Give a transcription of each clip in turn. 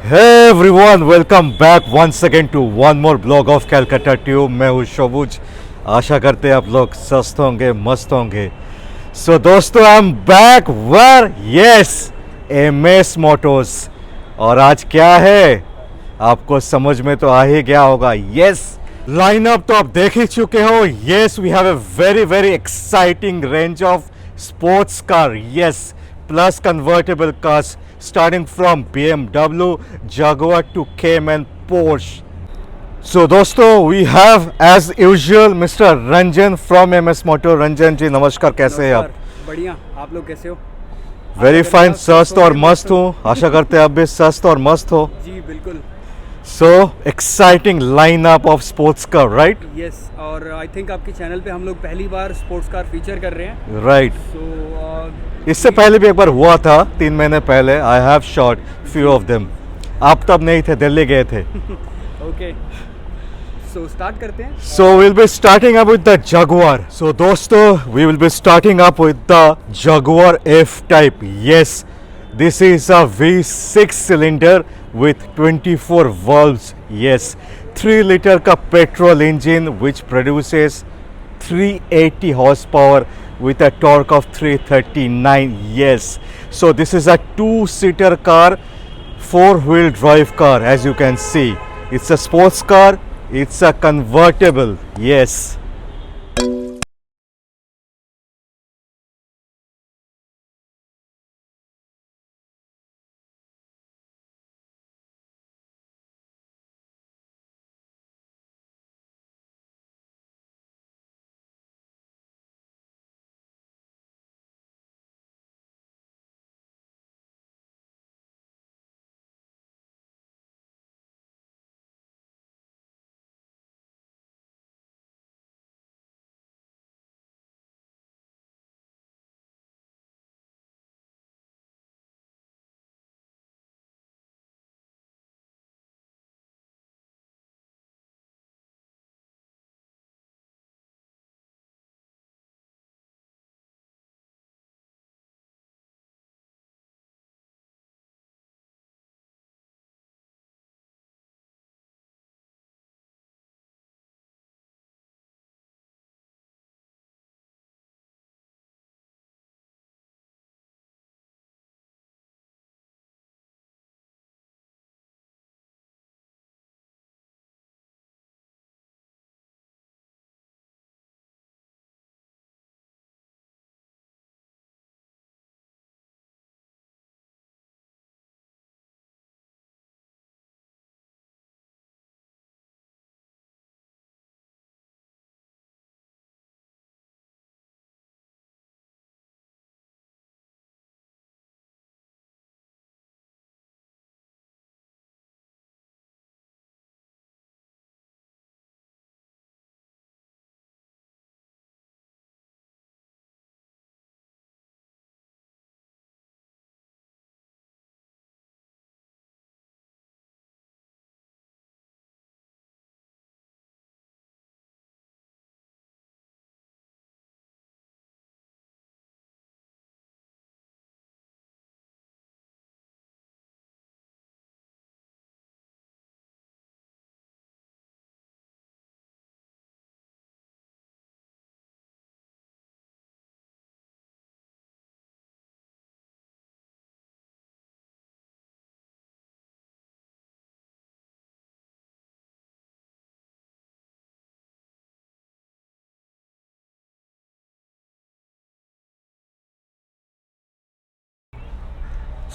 Hey everyone, welcome back once again to one more blog of Calcutta Tube. मैं हूँ शोबुज। आशा करते हैं आप लोग स्वस्थ होंगे, मस्त होंगे। सो दोस्तों, I am back where yes MS motors. और आज क्या है आपको समझ में तो आ ही गया होगा। यस, लाइनअप तो आप देख ही चुके हो। Yes, we have a very exciting range of sports car, yes, plus convertible cars starting from BMW, Jaguar to Cayman, Porsche. So दोस्तों, we have as usual Mr. Ranjan from MS Motor. Ranjan ji नमस्कार, कैसे हैं आप? बढ़िया, आप लोग कैसे हो? वेरी फाइन, स्वस्थ और मस्त हूँ। आशा करते हैं आप भी स्वस्थ और मस्त हो। जी बिल्कुल। So exciting lineup of sports car, right? Yes, और आई थिंक आपके चैनल पे हम लोग पहली बार स्पोर्ट्स कार फीचर कर रहे हैं। राइट। सो इससे पहले भी एक बार हुआ था 3 महीने पहले। I have shot few of them. आप तब नहीं थे, दिल्ली गए थे। ओके, सो स्टार्ट करते हैं। So we'll be starting up with the Jaguar. So दोस्तों, we will be starting up with the Jaguar F-Type. Yes, this is a V6 cylinder with 24 valves. Yes, 3 liter का petrol engine which produces 380 horsepower with a torque of 339. Yes, so this is a 2-seater car, 4-wheel drive car. As you can see, it's a sports car. It's a convertible, yes.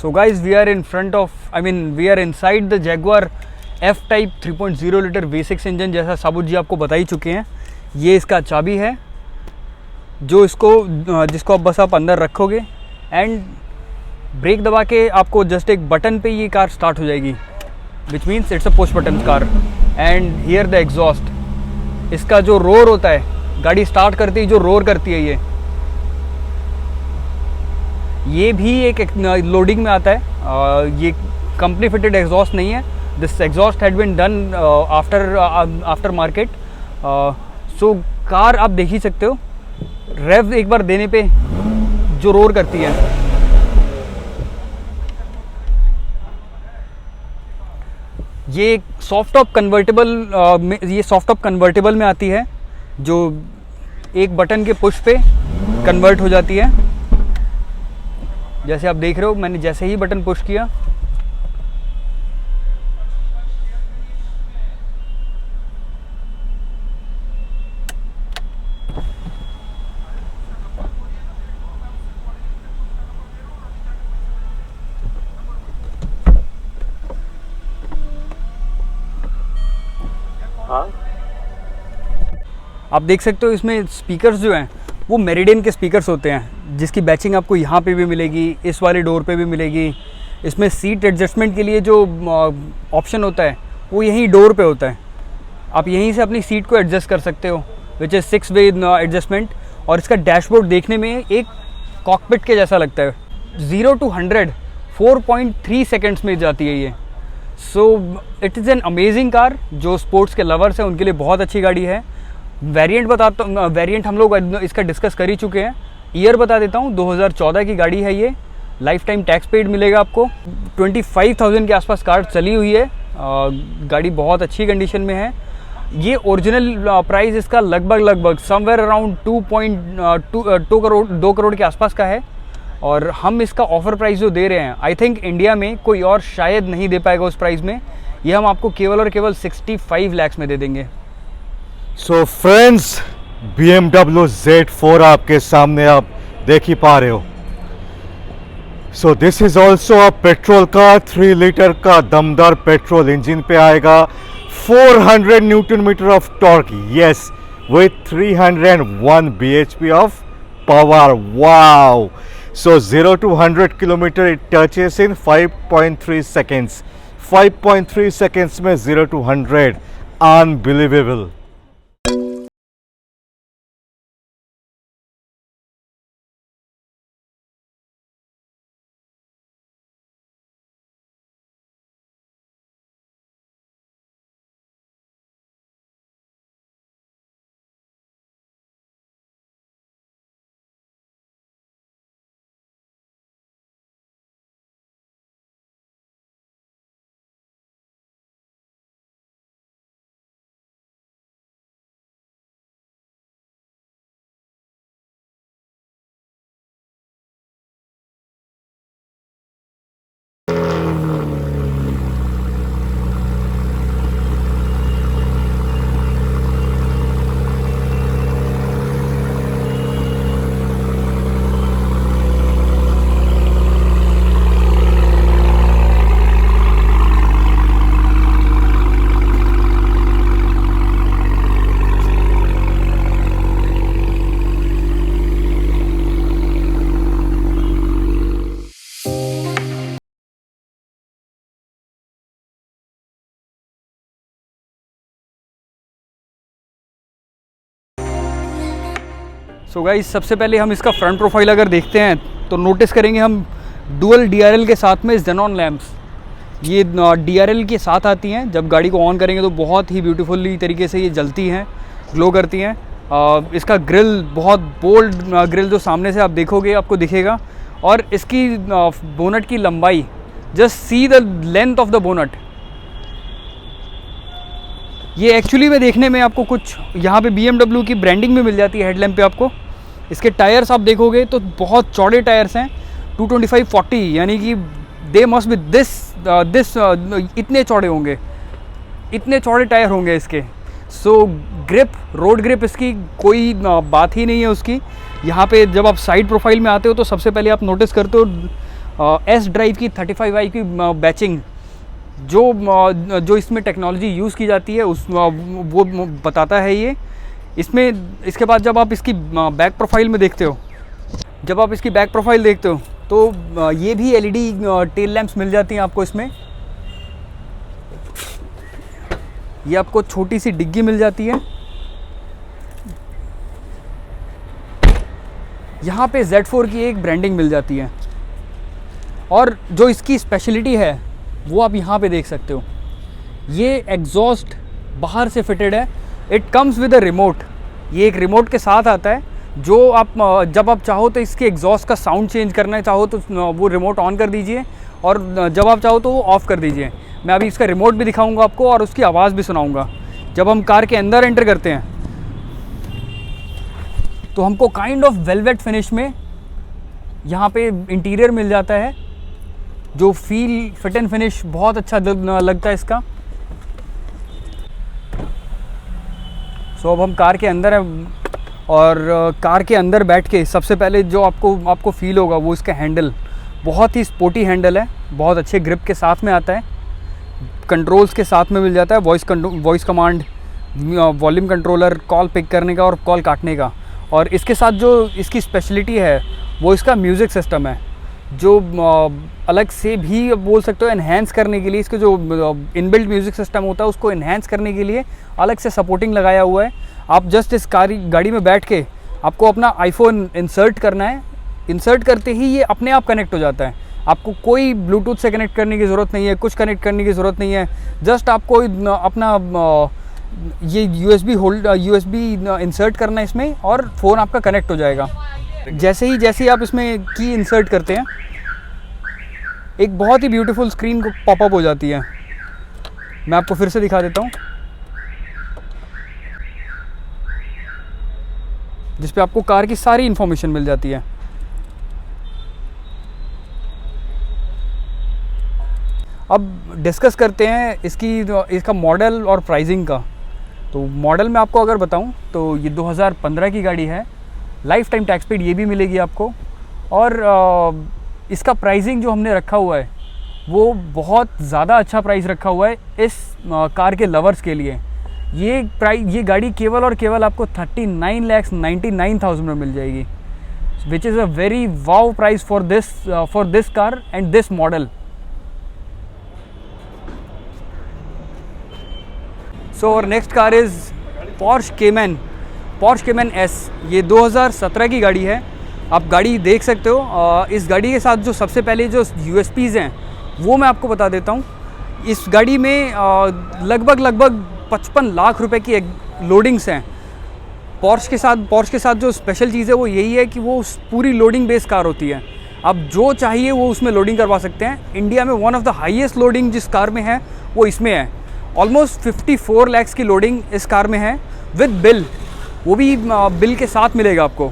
So guys, we are in front of, we are inside the Jaguar F-Type 3.0 litre V6 engine. जैसा साबुत जी आपको बता ही चुके हैं, ये इसका चाबी है जो जिसको आप बस आप अंदर रखोगे एंड ब्रेक दबा के आपको जस्ट एक बटन पे ये कार स्टार्ट हो जाएगी, which means it's a push button car. And here the exhaust, इसका जो रोर होता है, गाड़ी स्टार्ट करती ही जो रोर करती है, ये भी एक लोडिंग में आता है। ये कंपनी फिटेड एग्जॉस्ट नहीं है। This exhaust had been done after market. So car आप देख ही सकते हो, रेव एक बार देने पे जो रोर करती है। ये सॉफ्ट टॉप कन्वर्टेबल ये सॉफ्ट टॉप कन्वर्टेबल में आती है, जो एक बटन के पुश पे कन्वर्ट हो जाती है। जैसे आप देख रहे हो, मैंने जैसे ही बटन पुश किया आप देख सकते हो इसमें स्पीकर्स जो हैं वो मेरिडियन के स्पीकर्स होते हैं, जिसकी बैचिंग आपको यहाँ पे भी मिलेगी, इस वाले डोर पे भी मिलेगी। इसमें सीट एडजस्टमेंट के लिए जो ऑप्शन होता है वो यहीं डोर पे होता है, आप यहीं से अपनी सीट को एडजस्ट कर सकते हो, विच इज़ 6 वे एडजस्टमेंट। और इसका डैशबोर्ड देखने में एक कॉकपिट के जैसा लगता है। 0 to 100 4.3 सेकेंड्स में जाती है ये। So it is an amazing car. जो स्पोर्ट्स के लवर्स हैं उनके लिए बहुत अच्छी गाड़ी है। वेरिएंट बताता हूँ, वेरिएंट हम लोग इसका डिस्कस कर ही चुके हैं। ईयर बता देता हूँ, 2014 की गाड़ी है ये। लाइफ टाइम टैक्स पेड मिलेगा आपको। 25,000 के आसपास कार चली हुई है। गाड़ी बहुत अच्छी कंडीशन में है। ये ओरिजिनल प्राइस इसका लगभग समवेयर अराउंड 2 करोड़ के आसपास का है। और हम इसका ऑफ़र प्राइस जो दे रहे हैं, आई थिंक इंडिया में कोई और शायद नहीं दे पाएगा उस प्राइस में। ये हम आपको केवल और केवल 65 लाख में दे देंगे। सो फ्रेंड्स, BMW Z4 आपके सामने आप देख ही पा रहे हो। So this is also a petrol car. 3 litre का दमदार पेट्रोल इंजन पे आएगा। 400 newton metre of torque, yes, with 301 bhp of power. Wow! So 0 to 100 kilometer it touches in 5.3 seconds. 5.3 seconds में 0 to 100. Unbelievable. सो गाइस, सबसे पहले हम इसका front profile अगर देखते हैं तो नोटिस करेंगे हम डुअल DRL के साथ में ज़ेनॉन लैंप्स। ये DRL के साथ आती हैं। जब गाड़ी को ऑन करेंगे तो बहुत ही ब्यूटीफुली तरीके से ये जलती हैं, ग्लो करती हैं। इसका ग्रिल बहुत बोल्ड ग्रिल जो सामने से आप देखोगे आपको दिखेगा। और इसकी बोनट की लंबाई, just see the length of the bonnet. ये एक्चुअली में देखने में आपको कुछ यहाँ पे BMW की ब्रांडिंग में मिल जाती है हेडलैम्प पे आपको। इसके टायर्स आप देखोगे तो बहुत चौड़े टायर्स हैं, 225/40, यानी कि दे मस्ट बी दिस इतने चौड़े होंगे, इतने चौड़े टायर होंगे इसके। सो ग्रिप, रोड ग्रिप इसकी कोई बात ही नहीं है उसकी। यहाँ पे जब आप साइड प्रोफाइल में आते हो तो सबसे पहले आप नोटिस करते हो S ड्राइव की 35i की बैचिंग, जो इसमें टेक्नोलॉजी यूज़ की जाती है वो बताता है ये इसमें। इसके बाद जब आप इसकी बैक प्रोफाइल में देखते हो, तो ये भी LED टेल लैंप्स मिल जाती हैं आपको इसमें। ये आपको छोटी सी डिग्गी मिल जाती है। यहाँ पे Z4 की एक ब्रांडिंग मिल जाती है। और जो इसकी स्पेशलिटी है वो आप यहाँ पे देख सकते हो। ये एग्जॉस्ट बाहर से फिटेड है। It comes with a remote. ये एक रिमोट के साथ आता है, जो आप जब आप चाहो तो इसके एग्जॉस्ट का साउंड चेंज करना चाहो तो वो रिमोट ऑन कर दीजिए, और जब आप चाहो तो वो ऑफ़ कर दीजिए। मैं अभी इसका रिमोट भी दिखाऊंगा आपको और उसकी आवाज़ भी सुनाऊंगा। जब हम कार के अंदर एंटर करते हैं तो हमको काइंड ऑफ वेलवेट फिनिश में यहाँ पे इंटीरियर मिल जाता है, जो फील फिट एंड फिनिश बहुत अच्छा लगता है इसका। सो अब हम कार के अंदर हैं और कार के अंदर बैठ के सबसे पहले जो आपको फील होगा वो इसका हैंडल, बहुत ही स्पोर्टी हैंडल है, बहुत अच्छे ग्रिप के साथ में आता है, कंट्रोल्स के साथ में मिल जाता है, voice command, volume controller, call pick करने का और कॉल काटने का। और इसके साथ जो इसकी स्पेशलिटी है वो इसका म्यूज़िक सिस्टम है, जो अलग से भी बोल सकते हो एनहेंस करने के लिए, इसके जो इनबिल्ट म्यूज़िक सिस्टम होता है उसको एनहेंस करने के लिए अलग से सपोर्टिंग लगाया हुआ है। आप जस्ट इस गाड़ी में बैठ के आपको अपना आईफोन इंसर्ट करना है, इंसर्ट करते ही ये अपने आप कनेक्ट हो जाता है। आपको कोई ब्लूटूथ से कनेक्ट करने की ज़रूरत नहीं है, कुछ कनेक्ट करने की ज़रूरत नहीं है। जस्ट आपको अपना ये USB इंसर्ट करना है इसमें और फ़ोन आपका कनेक्ट हो जाएगा। जैसे ही आप इसमें की इंसर्ट करते हैं एक बहुत ही ब्यूटीफुल स्क्रीन को पॉपअप हो जाती है। मैं आपको फिर से दिखा देता हूँ, जिस पे आपको कार की सारी इन्फॉर्मेशन मिल जाती है। अब डिस्कस करते हैं इसका मॉडल और प्राइसिंग का। तो मॉडल में आपको अगर बताऊं तो ये 2015 की गाड़ी है, लाइफ टाइम टैक्स पेड ये भी मिलेगी आपको। और इसका प्राइसिंग जो हमने रखा हुआ है वो बहुत ज़्यादा अच्छा प्राइस रखा हुआ है इस कार के लवर्स के लिए। ये गाड़ी केवल और केवल आपको 39,99,000 में मिल जाएगी, which is a very wow price for this car and this model. So और next car is Porsche Cayman S। ये 2017 की गाड़ी है, आप गाड़ी देख सकते हो। इस गाड़ी के साथ जो सबसे पहले जो USPs हैं वो मैं आपको बता देता हूँ। इस गाड़ी में लगभग 55 लाख रुपए की लोडिंग्स हैं। Porsche के साथ जो स्पेशल चीज़ है वो यही है कि वो पूरी लोडिंग बेस कार होती है। आप जो चाहिए वो उसमें लोडिंग करवा सकते हैं। इंडिया में one of the highest loading जिस कार में है वो इसमें है। ऑलमोस्ट 54 लाख की लोडिंग इस कार में है विद बिल, वो भी बिल के साथ मिलेगा आपको।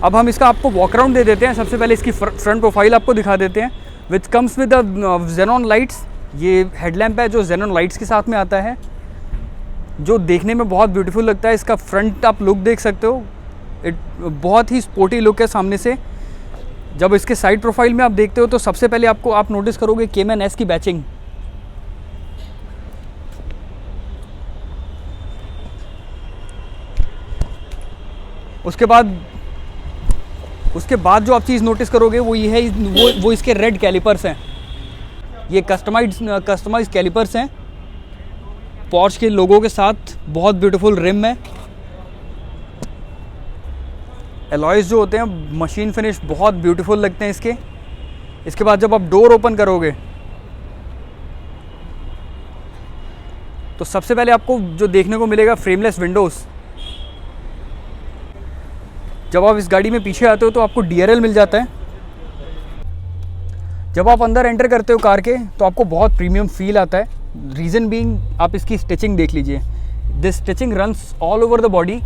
अब हम इसका आपको वॉक अराउंड दे देते हैं। सबसे पहले इसकी फ्रंट प्रोफाइल आपको दिखा देते हैं, which comes with xenon lights. ये हेडलैम्प है जो जेनॉन लाइट्स के साथ में आता है, जो देखने में बहुत ब्यूटीफुल लगता है। इसका फ्रंट आप लुक देख सकते हो, बहुत ही स्पोर्टी लुक है सामने से। जब इसके साइड प्रोफाइल में आप देखते हो तो सबसे पहले आप नोटिस करोगे Cayman S की बैचिंग। उसके बाद जो आप चीज़ नोटिस करोगे वो ये है, वो इसके रेड कैलिपर्स हैं। ये कस्टमाइज कैलिपर्स हैं Porsche के लोगों के साथ, बहुत ब्यूटीफुल रिम है। एलॉयज़ जो होते हैं मशीन फिनिश बहुत ब्यूटीफुल लगते हैं इसके। इसके बाद जब आप डोर ओपन करोगे तो सबसे पहले आपको जो देखने को मिलेगा फ्रेमलेस विंडोज़। जब आप इस गाड़ी में पीछे आते हो तो आपको DRL मिल जाता है। जब आप अंदर एंटर करते हो कार के तो आपको बहुत प्रीमियम फील आता है। रीज़न बीइंग आप इसकी स्टिचिंग देख लीजिए, this stitching runs all over the body.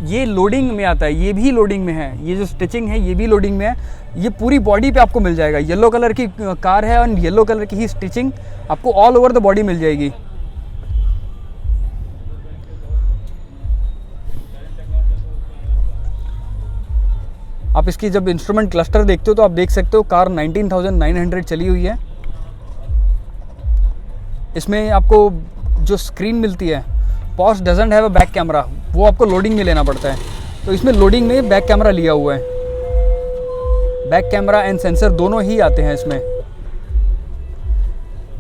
ये लोडिंग में आता है, ये भी लोडिंग में है, ये जो स्टिचिंग है ये भी लोडिंग में है। ये पूरी बॉडी पे आपको मिल जाएगा। येलो कलर की कार है और येलो कलर की ही स्टिचिंग आपको ऑल ओवर द बॉडी मिल जाएगी। आप इसकी जब इंस्ट्रूमेंट क्लस्टर देखते हो तो आप देख सकते हो कार 19,900 चली हुई है। इसमें आपको जो स्क्रीन मिलती है, Porsche doesn't have a back camera, वो आपको लोडिंग में लेना पड़ता है। तो इसमें लोडिंग में बैक कैमरा लिया हुआ है। बैक कैमरा एंड सेंसर दोनों ही आते हैं इसमें।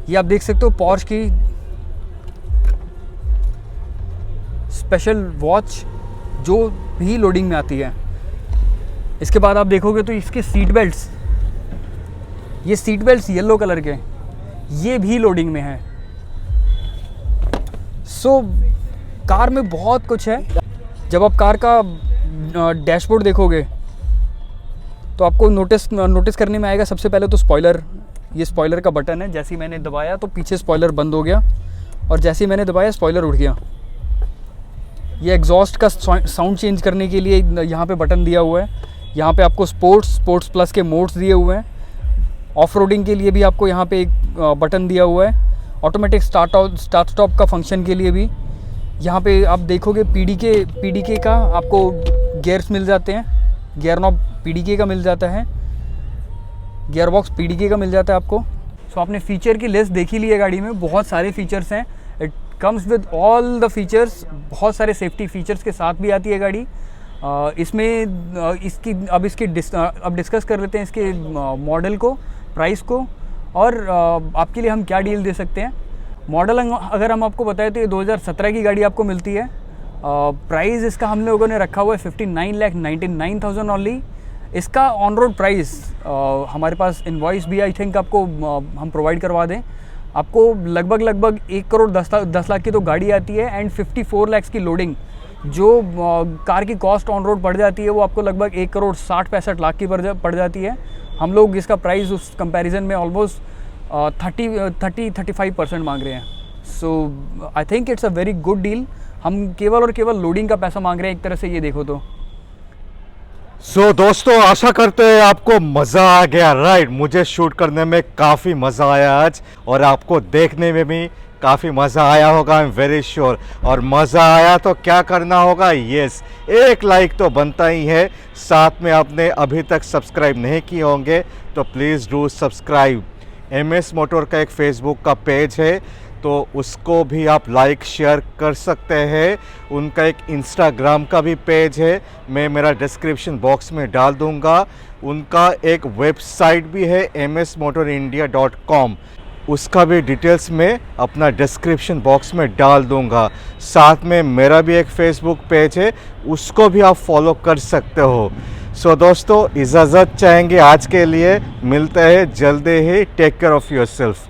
ये आप देख सकते हो Porsche की स्पेशल वॉच जो भी लोडिंग में आती है। इसके बाद आप देखोगे तो इसके सीट बेल्ट्स, ये सीट बेल्ट्स येलो कलर के, ये भी लोडिंग में है। सो कार में बहुत कुछ है। जब आप कार का डैशबोर्ड देखोगे तो आपको नोटिस करने में आएगा सबसे पहले तो स्पॉइलर। ये स्पॉइलर का बटन है, जैसे ही मैंने दबाया तो पीछे स्पॉइलर बंद हो गया और जैसे ही मैंने दबाया स्पॉइलर उड़ गया। ये एग्जॉस्ट का साउंड चेंज करने के लिए यहाँ पे बटन दिया हुआ है। यहाँ पे आपको स्पोर्ट्स प्लस के मोड्स दिए हुए हैं। ऑफ रोडिंग के लिए भी आपको यहाँ पे एक बटन दिया हुआ है। ऑटोमेटिक स्टार्ट स्टॉप का फंक्शन के लिए भी यहाँ पे आप देखोगे पीडीके का आपको गियर्स मिल जाते हैं। गियर नॉब पीडीके का मिल जाता है, गियर बॉक्स पीडीके का मिल जाता है आपको। सो आपने फ़ीचर की लिस्ट देख ही ली है, गाड़ी में बहुत सारे फीचर्स हैं। It comes with all the features, बहुत सारे सेफ्टी फीचर्स के साथ भी आती है गाड़ी। अब डिस्कस कर लेते हैं इसके मॉडल को, प्राइस को और आपके लिए हम क्या डील दे सकते हैं। मॉडल अगर हम आपको बताएं तो ये 2017 की गाड़ी आपको मिलती है। प्राइस इसका हम लोगों ने रखा हुआ है 59,99,000 ओनली। इसका ऑन रोड प्राइस हमारे पास इनवॉइस भी आई थिंक आपको हम प्रोवाइड करवा दें। आपको लगभग 1 करोड़ 10 लाख की तो गाड़ी आती है एंड 54 लाख की लोडिंग जो कार की कॉस्ट ऑन रोड पड़ जाती है वो आपको लगभग 1 करोड़ 60-65 लाख की पड़ जाती है। हम लोग इसका प्राइस उस कंपैरिजन में ऑलमोस्ट 30-35% मांग रहे हैं। So I think it's a very good deal. हम केवल और केवल लोडिंग का पैसा मांग रहे हैं एक तरह से, ये देखो तो। सो दोस्तों, आशा करते हैं आपको मज़ा आ गया। राइट, मुझे शूट करने में काफ़ी मज़ा आया आज और आपको देखने में भी काफ़ी मज़ा आया होगा, आई एम वेरी श्योर। और मज़ा आया तो क्या करना होगा? यस, एक लाइक तो बनता ही है। साथ में आपने अभी तक सब्सक्राइब नहीं किए होंगे तो please do subscribe. MS motor का एक फेसबुक का पेज है तो उसको भी आप लाइक शेयर कर सकते हैं। उनका एक इंस्टाग्राम का भी पेज है, मैं मेरा डिस्क्रिप्शन बॉक्स में डाल दूंगा। उनका एक वेबसाइट भी है msmotorindia.com, उसका भी डिटेल्स मैं अपना डिस्क्रिप्शन बॉक्स में डाल दूंगा। साथ में मेरा भी एक फेसबुक पेज है, उसको भी आप फॉलो कर सकते हो। सो दोस्तों, इजाज़त चाहेंगे आज के लिए। मिलते हैं जल्दी ही। Take care of yourself.